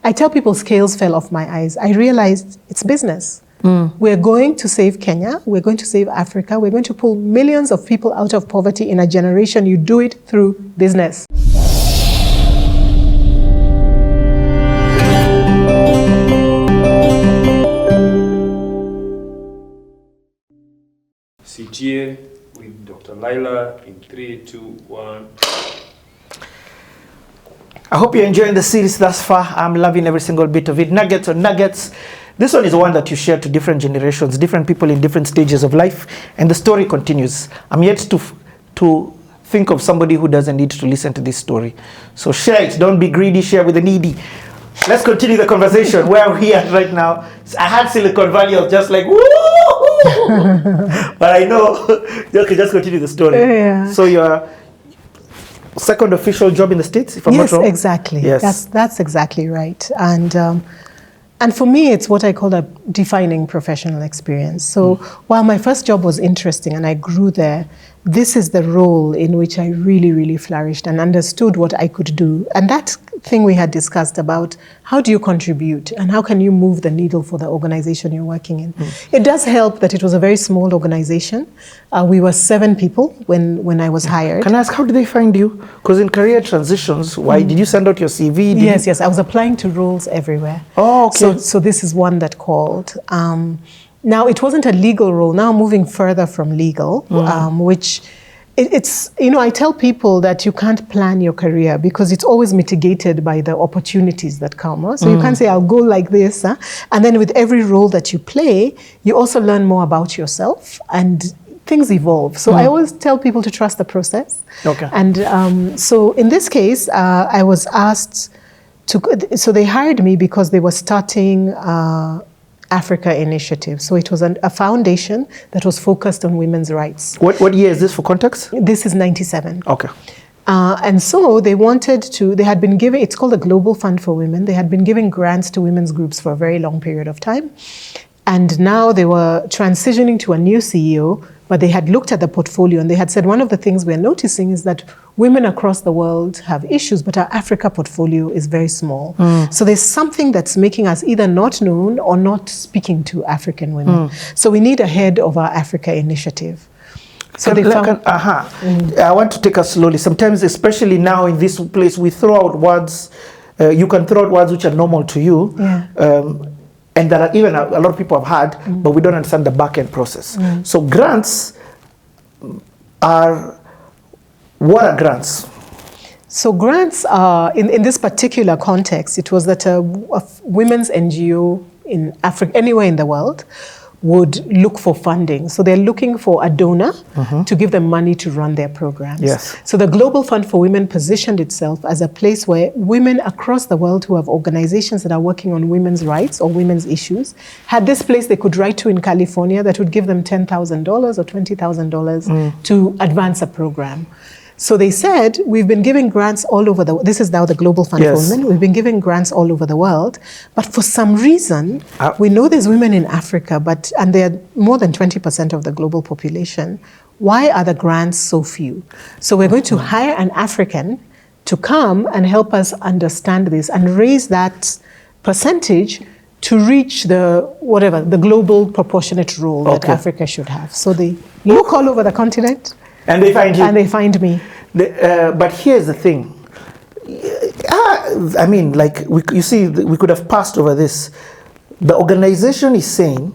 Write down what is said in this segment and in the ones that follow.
I tell people scales fell off my eyes. I realized it's business. We're going to save Kenya. We're going to save Africa. We're going to pull millions of people out of poverty in a generation. You do it through business. CTA with Dr. Laila in 3, 2, 1. I hope you're enjoying the series thus far. I'm loving every single bit of it. Nuggets on nuggets. This one is one that you share to different generations, different people in different stages of life, and the story continues. I'm yet to think of somebody who doesn't need to listen to this story. So share it. Don't be greedy. Share with the needy. Let's continue the conversation. Where are we at right now? I had Silicon Valley. I was just like, woo! But I know you can just continue the story. Yeah. So your second official job in the States, if I'm not wrong? Yes, exactly. Yes. That's exactly right. And for me, it's what I call a defining professional experience. So while my first job was interesting and I grew there, this is the role in which I really, really flourished and understood what I could do. And that thing we had discussed about how do you contribute and how can you move the needle for the organization you're working in. It does help that it was a very small organization. We were 7 people when I was hired. Can I ask, how did they find you? Because in career transitions, why did you send out your CV? Yes, I was applying to roles everywhere. Oh, okay. So this is one that called. Now, it wasn't a legal role. Now moving further from legal, which it's, I tell people that you can't plan your career because it's always mitigated by the opportunities that come. So you can't say, I'll go like this. And then with every role that you play, you also learn more about yourself and things evolve. So I always tell people to trust the process. Okay. And so in this case, I was asked so they hired me because they were starting Africa Initiative. So it was a foundation that was focused on women's rights. What year is this for context? This is 97. Okay. And so they had been giving, it's called the Global Fund for Women. They had been giving grants to women's groups for a very long period of time. And now they were transitioning to a new CEO, but they had looked at the portfolio and they had said, one of the things we're noticing is that women across the world have issues, but our Africa portfolio is very small. So there's something that's making us either not known or not speaking to African women. So we need a head of our Africa initiative. So I want to take us slowly. Sometimes, especially now in this place, we throw out words. You can throw out words which are normal to you. Yeah. And that are even a lot of people have had, but we don't understand the back-end process. So grants what are grants? So grants are, in this particular context, it was that a women's NGO in Africa, anywhere in the world, would look for funding. So they're looking for a donor to give them money to run their programs. Yes. So the Global Fund for Women positioned itself as a place where women across the world who have organizations that are working on women's rights or women's issues had this place they could write to in California that would give them $10,000 or $20,000 to advance a program. So they said, we've been giving grants all over this is now the Global Fund for Women. We've been giving grants all over the world. But for some reason, we know there's women in Africa, and they're more than 20% of the global population. Why are the grants so few? So we're going to hire an African to come and help us understand this and raise that percentage to reach the global proportionate role that Africa should have. So they look all over the continent. And they find you. And they find me. But here's the thing. I mean, you see, we could have passed over this. The organization is saying,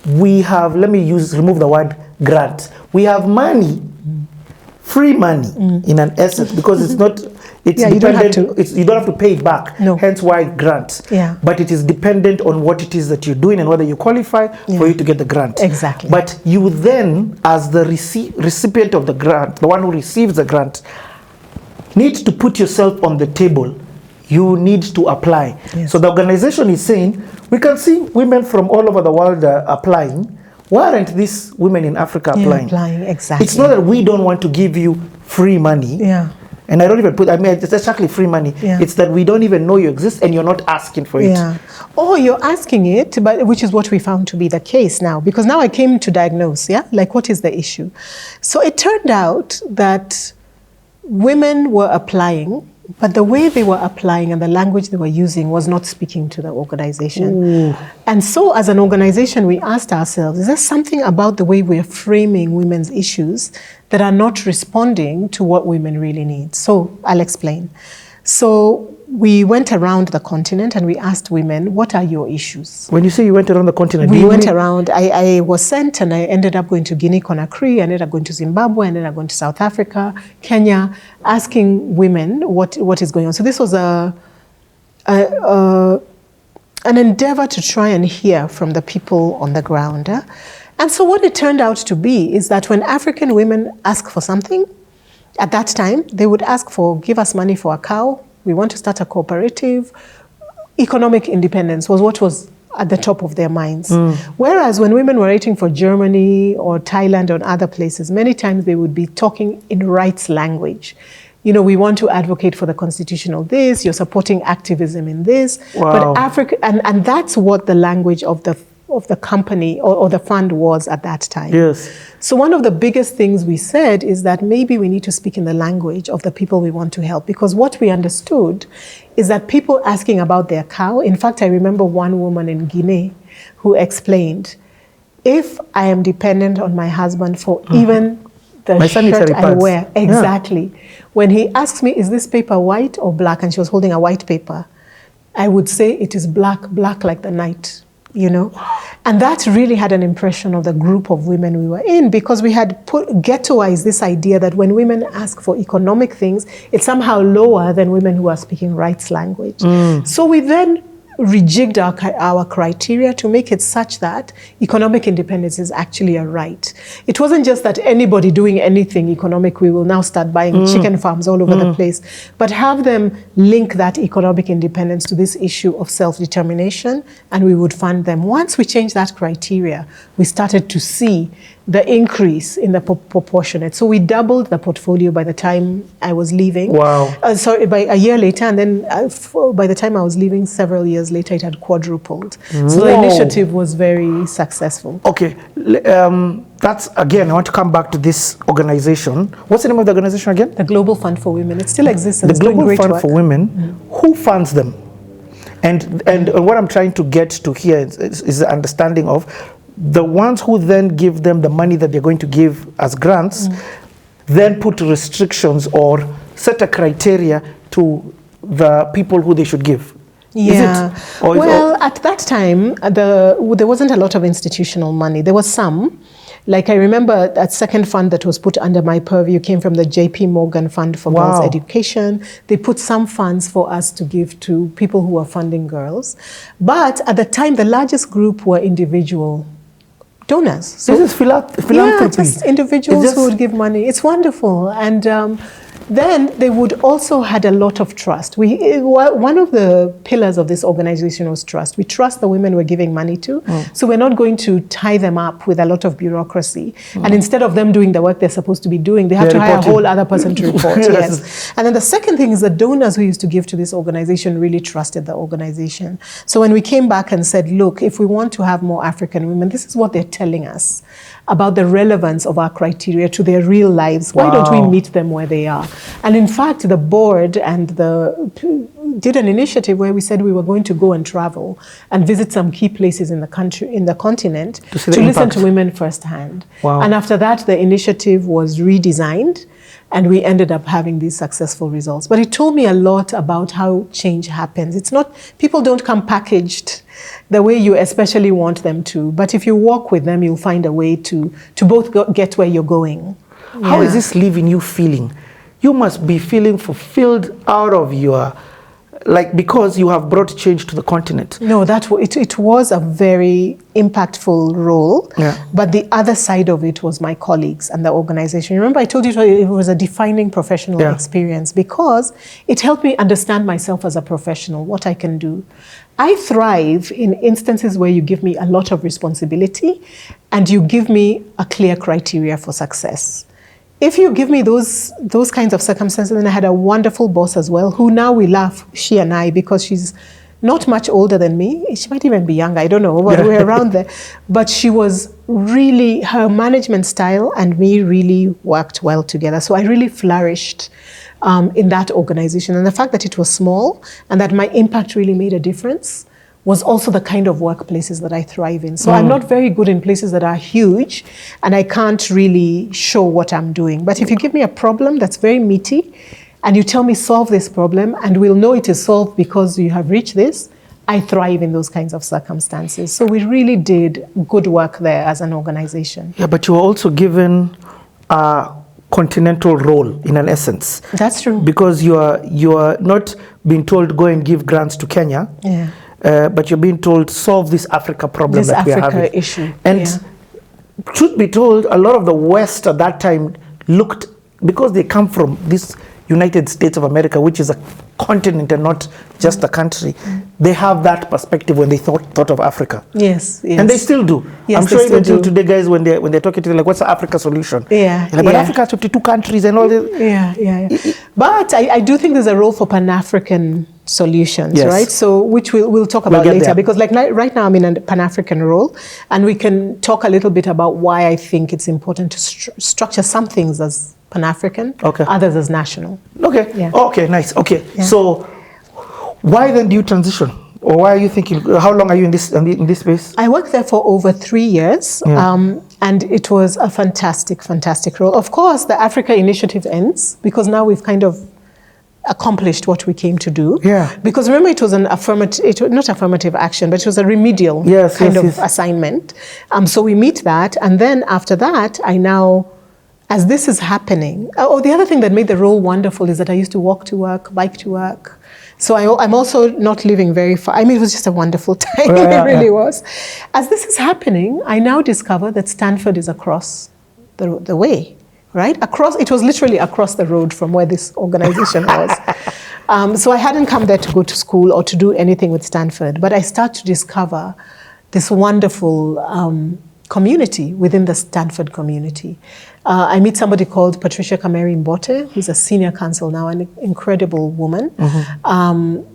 we have, remove the word grant. We have money, free money in an asset because it's not, dependent, you don't have to pay it back. No. Hence why grant. Yeah. But it is dependent on what it is that you're doing and whether you qualify for you to get the grant. Exactly. But you then, as the recipient of the grant, the one who receives the grant, need to put yourself on the table. You need to apply. Yes. So the organization is saying, we can see women from all over the world applying. Why aren't these women in Africa applying? Applying, exactly. It's not that we don't want to give you free money. Yeah. And I don't even it's exactly free money. Yeah. It's that we don't even know you exist and you're not asking for it. Yeah. Or you're asking it, but which is what we found to be the case now. Because now I came to diagnose, what is the issue? So it turned out that women were applying but the way they were applying and the language they were using was not speaking to the organization. Ooh. And so as an organization, we asked ourselves, is there something about the way we're framing women's issues that are not responding to what women really need? So I'll explain. So we went around the continent and we asked women, what are your issues? When you say you went around the continent, we went around. I was sent and I ended up going to Guinea-Conakry, I ended up going to Zimbabwe, I ended up going to South Africa, Kenya, asking women what is going on. So this was an endeavor to try and hear from the people on the ground. And so what it turned out to be is that when African women ask for something, at that time, they would ask for, give us money for a cow, we want to start a cooperative. Economic independence was what was at the top of their minds. Whereas when women were writing for Germany or Thailand or other places, many times they would be talking in rights language. You know, we want to advocate for the constitutional this, you're supporting activism in this. Wow. But Africa, and that's what the language of the company or the fund was at that time. Yes. So one of the biggest things we said is that maybe we need to speak in the language of the people we want to help, because what we understood is that people asking about their cow, in fact, I remember one woman in Guinea who explained, if I am dependent on my husband for even the shirt I wear, exactly. Yeah. When he asks me, is this paper white or black? And she was holding a white paper. I would say it is black, black like the night. You know, and that really had an impression of the group of women we were in, because we had ghettoized this idea that when women ask for economic things, it's somehow lower than women who are speaking rights language. So we then rejigged our criteria to make it such that economic independence is actually a right. It wasn't just that anybody doing anything economic, we will now start buying chicken farms all over the place, but have them link that economic independence to this issue of self-determination, and we would fund them. Once we changed that criteria, we started to see the increase in the proportionate. So we doubled the portfolio by the time I was leaving. Wow. Sorry, by a year later, and then by the time I was leaving, several years later, it had quadrupled. So the initiative was very successful. Okay, that's, again, I want to come back to this organization. What's the name of the organization again? The Global Fund for Women. It still exists. And the Global Fund for Women. Who funds them? And what I'm trying to get to here is the understanding of the ones who then give them the money that they're going to give as grants, then put restrictions or set a criteria to the people who they should give. Yeah. Well, at that time, there wasn't a lot of institutional money. There was some. Like I remember that second fund that was put under my purview came from the JP Morgan Fund for Girls Education. They put some funds for us to give to people who were funding girls. But at the time, the largest group were individual donors. So this is philanthropy. Yeah, just individuals who would give money. It's wonderful. And then they would also had a lot of trust. One of the pillars of this organization was trust. We trust the women we're giving money to. So we're not going to tie them up with a lot of bureaucracy. And instead of them doing the work they're supposed to be doing, they have to hire a whole other person to report. Yes. And then the second thing is the donors who used to give to this organization really trusted the organization. So when we came back and said, look, if we want to have more African women, this is what they're telling us about the relevance of our criteria to their real lives. Why don't we meet them where they are? And in fact, the board and did an initiative where we said we were going to go and travel and visit some key places in the country, in the continent, to listen to women firsthand. And after that, the initiative was redesigned, and we ended up having these successful results. But it told me a lot about how change happens. It's not, people don't come packaged the way you especially want them to. But if you walk with them, you'll find a way to both get where you're going. How is this leaving you feeling? You must be feeling fulfilled out of your, because you have brought change to the continent. No, it was a very impactful role. But the other side of it was my colleagues and the organization. Remember, I told you it was a defining professional experience, because it helped me understand myself as a professional, what I can do. I thrive in instances where you give me a lot of responsibility and you give me a clear criteria for success. If you give me those kinds of circumstances, and I had a wonderful boss as well, who now we laugh, she and I, because she's not much older than me. She might even be younger, I don't know, but we're around there. But she was really, her management style and me really worked well together. So I really flourished in that organization. And the fact that it was small and that my impact really made a difference was also the kind of workplaces that I thrive in. So I'm not very good in places that are huge and I can't really show what I'm doing. But if you give me a problem that's very meaty and you tell me solve this problem and we'll know it is solved because you have reached this, I thrive in those kinds of circumstances. So we really did good work there as an organization. Yeah, but you were also given a continental role in an essence. That's true. Because you are not being told go and give grants to Kenya. Yeah. But you're being told solve this Africa problem that we are having. This Africa issue. And truth be told, a lot of the West at that time looked, because they come from this United States of America, which is a continent and not just a country, they have that perspective when they thought of Africa. Yes, yes. And they still do. Yes, I'm sure even till today, guys, when they're talking to you, like, what's the Africa solution? Yeah. Like, but Africa has 52 countries and all this. Yeah. But I do think there's a role for Pan-African solutions, Yes. right? So which we'll talk about later, there. because like right now I'm in a Pan-African role, and we can talk a little bit about why I think it's important to structure some things as Pan-African, others as national. Okay. Yeah. Okay, nice. Okay. Yeah. So why then do you transition? Or why are you thinking, how long are you in this space? I worked there for over 3 years, and it was a fantastic, fantastic role. Of course, the Africa Initiative ends, because now we've kind of accomplished what we came to do. Yeah. Because remember, it was an not affirmative action, but it was a remedial kind of assignment. So we meet that, and then after that, as this is happening, the other thing that made the role wonderful is that I used to walk to work, bike to work. So I'm also not living very far. I mean, it was just a wonderful time. It really was. As this is happening, I now discover that Stanford is across the way, right? It was literally across the road from where this organization was. So I hadn't come there to go to school or to do anything with Stanford, but I start to discover this wonderful community within the Stanford community. I meet somebody called Patricia Kameri Mbote, who's a senior counsel now, an incredible woman,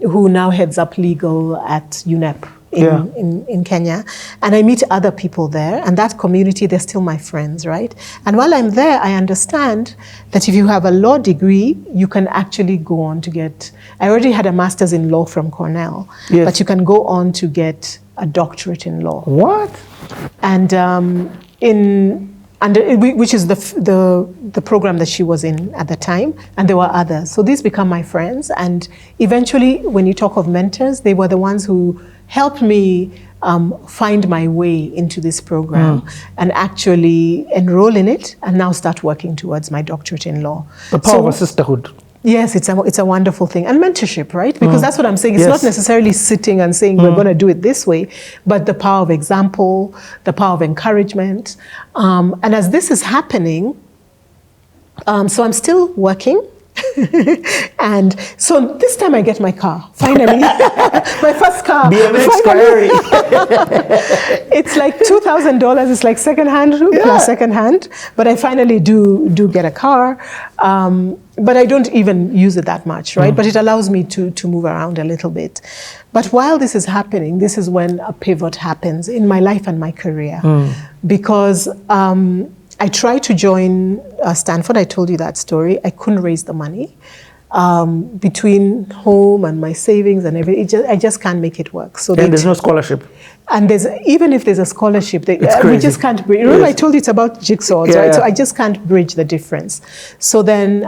who now heads up legal at UNEP in Kenya. And I meet other people there, and that community, they're still my friends, right? And while I'm there, I understand that if you have a law degree, you can actually go on to I already had a master's in law from Cornell, but you can go on to get a doctorate in law. What? And which is the program that she was in at the time, and there were others. So these become my friends, and eventually, when you talk of mentors, they were the ones who helped me find my way into this program and actually enroll in it, and now start working towards my doctorate in law. The power of sisterhood. Yes, it's a wonderful thing. And mentorship, right? Because that's what I'm saying. It's not necessarily sitting and saying we're going to do it this way, but the power of example, the power of encouragement. And as this is happening, so I'm still working. And so this time I get my car, finally. My first car. BMX Ferrari. It's like $2,000. It's like secondhand plus secondhand. But I finally do get a car. But I don't even use it that much, right? But it allows me to move around a little bit. But while this is happening, this is when a pivot happens in my life and my career. Because I tried to join Stanford. I told you that story. I couldn't raise the money. Between home and my savings and everything, I just can't make it work. So and there's no scholarship. And even if there's a scholarship, we just can't bridge. Remember, I told you it's about jigsaws, right? So I just can't bridge the difference. So then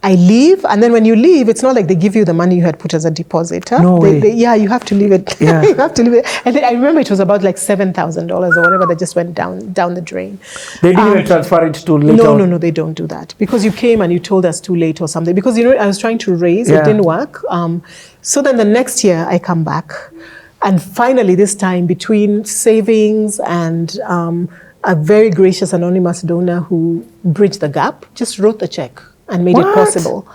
I leave, and then when you leave, it's not like they give you the money you had put as a deposit. Huh? No way. You have to leave it. You have to leave it. And I remember it was about like $7,000 or whatever that just went down the drain. They didn't even transfer it to later. No, they don't do that, because you came and you told us too late or something. Because I was trying to raise, it didn't work. So then the next year I come back, and finally this time, between savings and a very gracious anonymous donor who bridged the gap, just wrote the check and made it possible.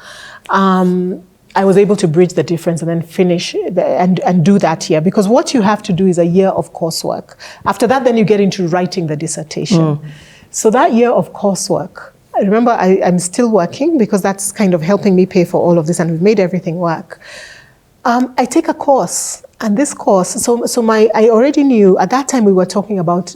I was able to bridge the difference and then finish and do that year. Because what you have to do is a year of coursework. After that, then you get into writing the dissertation. So that year of coursework, I remember I'm still working, because that's kind of helping me pay for all of this, and we've made everything work. I take a course, and this course, I already knew at that time we were talking about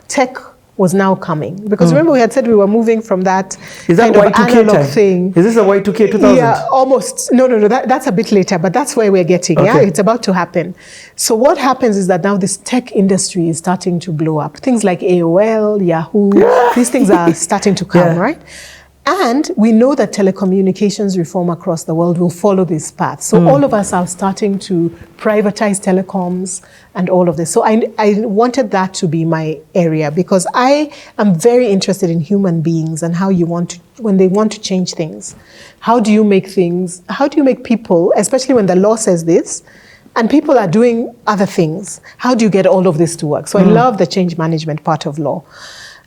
tech was now coming, because remember we had said we were moving from that kind of analog thing. Is this a Y2K 2000? Yeah, almost. No, that's a bit later, but that's where we're getting. Okay. Yeah, it's about to happen. So what happens is that now this tech industry is starting to blow up. Things like AOL, Yahoo, these things are starting to come, right? And we know that telecommunications reform across the world will follow this path. So all of us are starting to privatize telecoms and all of this. So I wanted that to be my area, because I am very interested in human beings and how when they want to change things. How do you make people, especially when the law says this, and people are doing other things, how do you get all of this to work? So I love the change management part of law.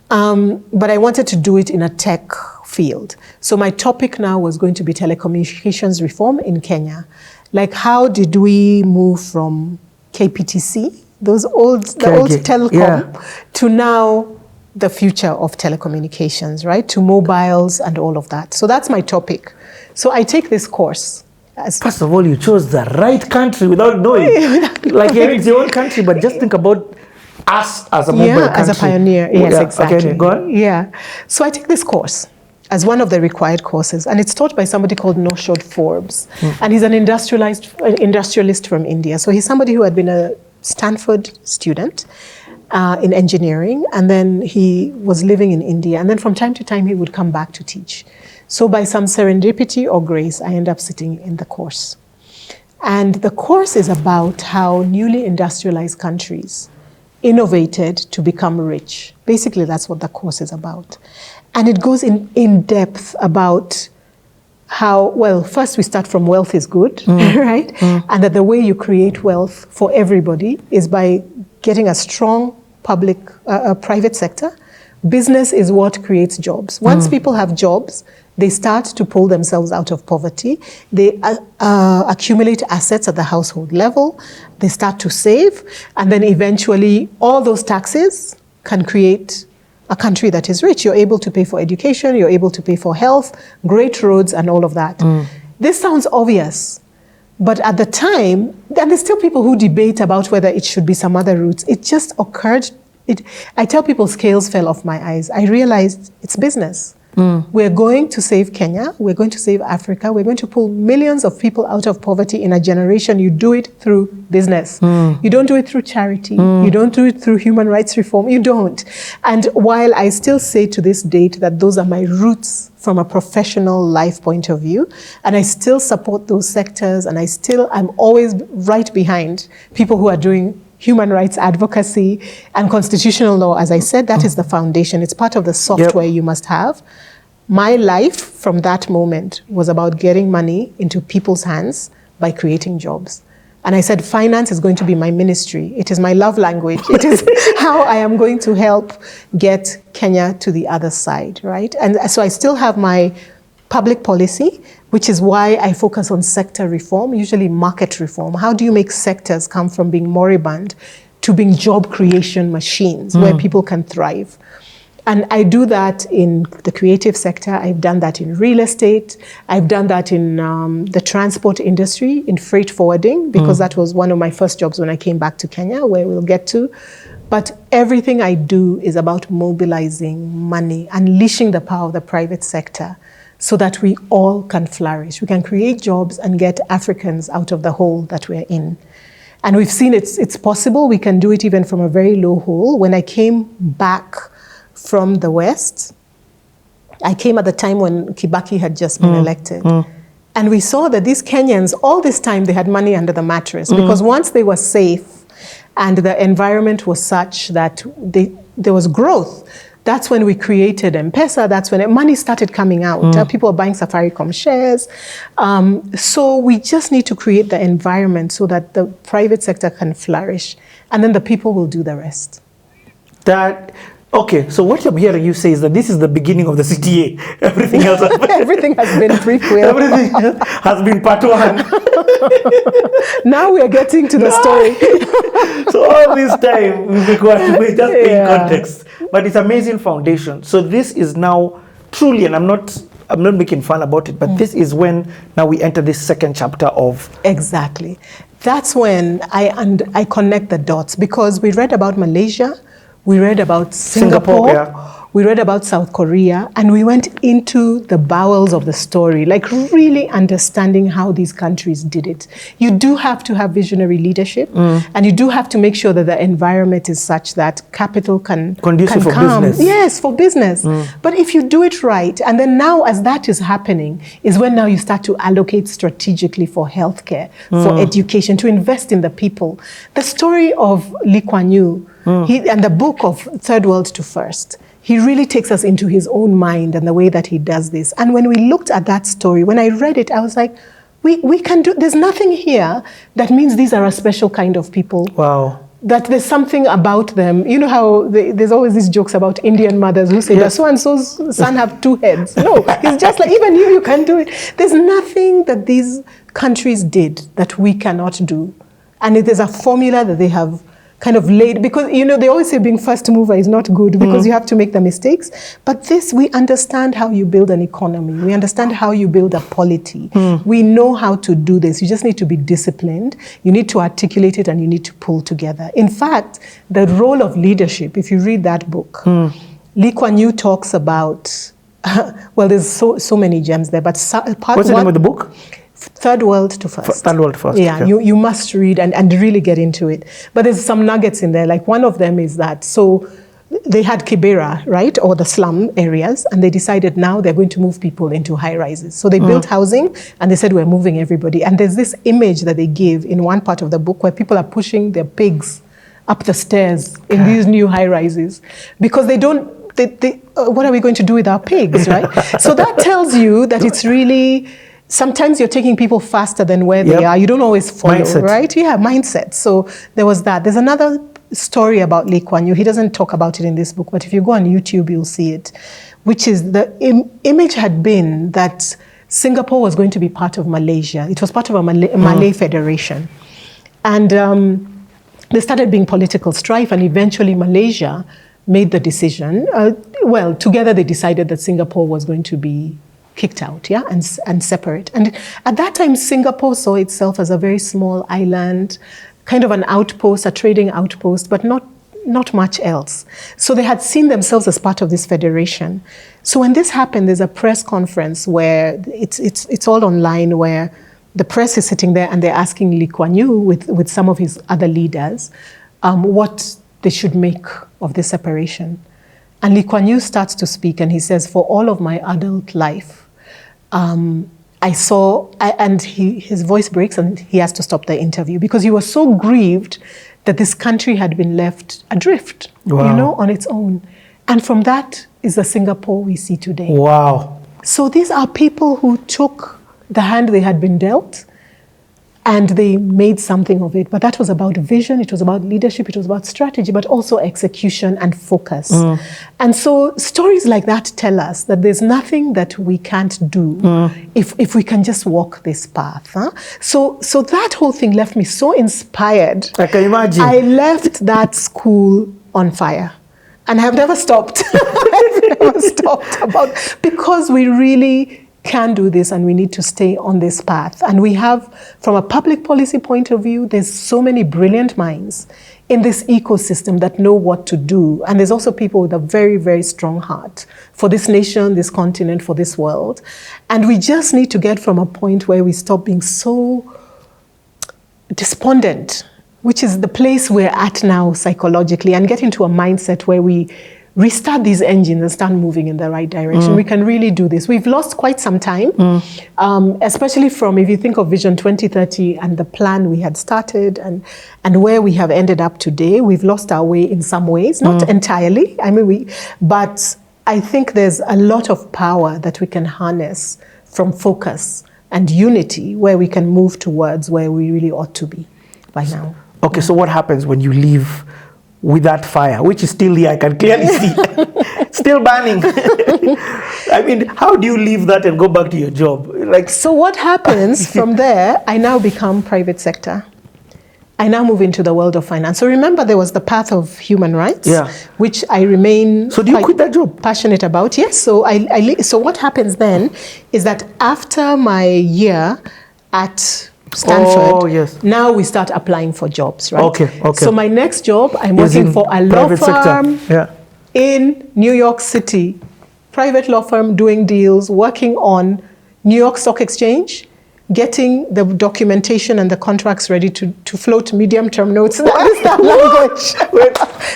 But I wanted to do it in a tech field. So my topic now was going to be telecommunications reform in Kenya. Like, how did we move from KPTC, the old telecom, to now the future of telecommunications, right? To mobiles and all of that. So that's my topic. So I take this course. First of all, you chose the right country without knowing. Like, it's your own country, but just think about us as a mobile country. As a pioneer. Yes, exactly. Okay, go on. Yeah. So I take this course as one of the required courses, and it's taught by somebody called Noshod Forbes, and he's an industrialist from India. So he's somebody who had been a Stanford student in engineering, and then he was living in India, and then from time to time he would come back to teach. So by some serendipity or grace, I end up sitting in the course. And the course is about how newly industrialized countries innovated to become rich. Basically, that's what the course is about. And it goes in depth about how, well, first we start from wealth is good, right? And that the way you create wealth for everybody is by getting a strong private sector. Business is what creates jobs. Once people have jobs, they start to pull themselves out of poverty. They accumulate assets at the household level. They start to save. And then eventually all those taxes can create a country that is rich. You're able to pay for education. You're able to pay for health, great roads, and all of that. This sounds obvious. But at the time, and there's still people who debate about whether it should be some other routes. It just occurred. I tell people scales fell off my eyes. I realized it's business. We're going to save Kenya. We're going to save Africa. We're going to pull millions of people out of poverty in a generation. You do it through business. You don't do it through charity. You don't do it through human rights reform. You don't. And while I still say to this date that those are my roots from a professional life point of view, and I still support those sectors, and I'm always right behind people who are doing human rights advocacy and constitutional law. As I said, that is the foundation. It's part of the software you must have. My life from that moment was about getting money into people's hands by creating jobs. And I said, finance is going to be my ministry. It is my love language. It is how I am going to help get Kenya to the other side, right? And so I still have my public policy, which is why I focus on sector reform, usually market reform. How do you make sectors come from being moribund to being job creation machines where people can thrive? And I do that in the creative sector. I've done that in real estate. I've done that in the transport industry, in freight forwarding, because that was one of my first jobs when I came back to Kenya, where we'll get to. But everything I do is about mobilizing money, unleashing the power of the private sector, so that we all can flourish. We can create jobs and get Africans out of the hole that we're in. And we've seen it's possible. We can do it even from a very low hole. When I came back from the West, I came at the time when Kibaki had just been elected. And we saw that these Kenyans, all this time, they had money under the mattress, because once they were safe and the environment was such that there was growth, that's when we created MPESA. That's when money started coming out. People are buying Safaricom shares. So we just need to create the environment so that the private sector can flourish, and then the people will do the rest. Okay, so what I'm hearing you say is that this is the beginning of the CTA. Everything else everything has been prequel. Everything has been part one. Now we are getting to the story. So all this time we're just in context. But it's amazing foundation. So this is now truly, and I'm not I'm not making fun about it, but this is when now we enter this second chapter of... Exactly. That's when I connect the dots, because we read about Malaysia, we read about Singapore, we read about South Korea, and we went into the bowels of the story, like really understanding how these countries did it. You do have to have visionary leadership, and you do have to make sure that the environment is such that capital can conducive for come. business. Yes, for business. But if you do it right, and then now as that is happening, is when now you start to allocate strategically for healthcare, for education, to invest in the people. The story of Lee Kuan Yew, and the book of Third World to First, he really takes us into his own mind and the way that he does this. And when we looked at that story, when I read it, I was like, we can do, there's nothing here that means these are a special kind of people. Wow. That there's something about them. You know how there's always these jokes about Indian mothers who say, yes, so-and-so's son have two heads. No, it's just like, even you can do it. There's nothing that these countries did that we cannot do. And there's a formula that they have kind of laid, because, you know, they always say being first mover is not good because you have to make the mistakes. But this, we understand how you build an economy. We understand how you build a polity. We know how to do this. You just need to be disciplined. You need to articulate it, and you need to pull together. In fact, the role of leadership, if you read that book, Lee Kuan Yew talks about, well, there's so many gems there, but part What's the name of the book? Third World to First. Third World First. Yeah, okay. You must read and really get into it. But there's some nuggets in there. Like one of them is that, so they had Kibera, right, or the slum areas, and they decided now they're going to move people into high rises. So they built housing, and they said we're moving everybody. And there's this image that they give in one part of the book where people are pushing their pigs up the stairs in these new high rises because they don't. What are we going to do with our pigs, right? So that tells you that it's really. Sometimes you're taking people faster than where they are. You don't always follow, mindset. Right? Yeah, mindset. So there was that. There's another story about Lee Kuan Yew. He doesn't talk about it in this book, but if you go on YouTube, you'll see it, which is the image had been that Singapore was going to be part of Malaysia. It was part of a Malay federation. And there started being political strife, and eventually Malaysia made the decision. Well, together they decided that Singapore was going to be kicked out, and separate. And at that time, Singapore saw itself as a very small island, kind of an outpost, a trading outpost, but not much else. So they had seen themselves as part of this federation. So when this happened, there's a press conference where it's all online, where the press is sitting there and they're asking Lee Kuan Yew with some of his other leaders what they should make of this separation. And Lee Kuan Yew starts to speak, and he says, for all of my adult life, I saw, and his voice breaks and he has to stop the interview because he was so grieved that this country had been left adrift, on its own. And from that is the Singapore we see today. Wow. So these are people who took the hand they had been dealt and they made something of it. But that was about vision, it was about leadership, it was about strategy, but also execution and focus. And so stories like that tell us that there's nothing that we can't do if we can just walk this path. So that whole thing left me so inspired. I can imagine. I left that school on fire. And I have never stopped. I've never stopped because we really can do this, and we need to stay on this path. And we have, from a public policy point of view, there's so many brilliant minds in this ecosystem that know what to do. And there's also people with a very, very strong heart for this nation, this continent, for this world. And we just need to get from a point where we stop being so despondent, which is the place we're at now psychologically, and get into a mindset where we restart these engines and start moving in the right direction. We can really do this. We've lost quite some time, especially from, if you think of Vision 2030 and the plan we had started and where we have ended up today, we've lost our way in some ways, not entirely. But I think there's a lot of power that we can harness from focus and unity, where we can move towards where we really ought to be by now. Okay, so what happens when you leave with that fire, which is still here, I can clearly see, still burning? I mean, how do you leave that and go back to your job? So what happens from there, I now become private sector. I now move into the world of finance. So remember, there was the path of human rights, Yeah. which I remain So do you quit that job? passionate about. Yes. So so what happens then is that after my year at Stanford, Oh, yes. now we start applying for jobs, right? Okay, okay. So my next job, I'm Is working in for a law private sector. firm Yeah. in New York City, private law firm doing deals, working on New York Stock Exchange, getting the documentation and the contracts ready to float medium-term notes. That is that language.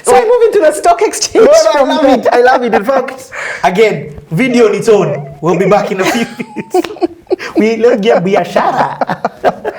So I move into the stock exchange. I love it. I love it. In fact, again, video on its own. We'll be back in a few minutes. Let's get biashara.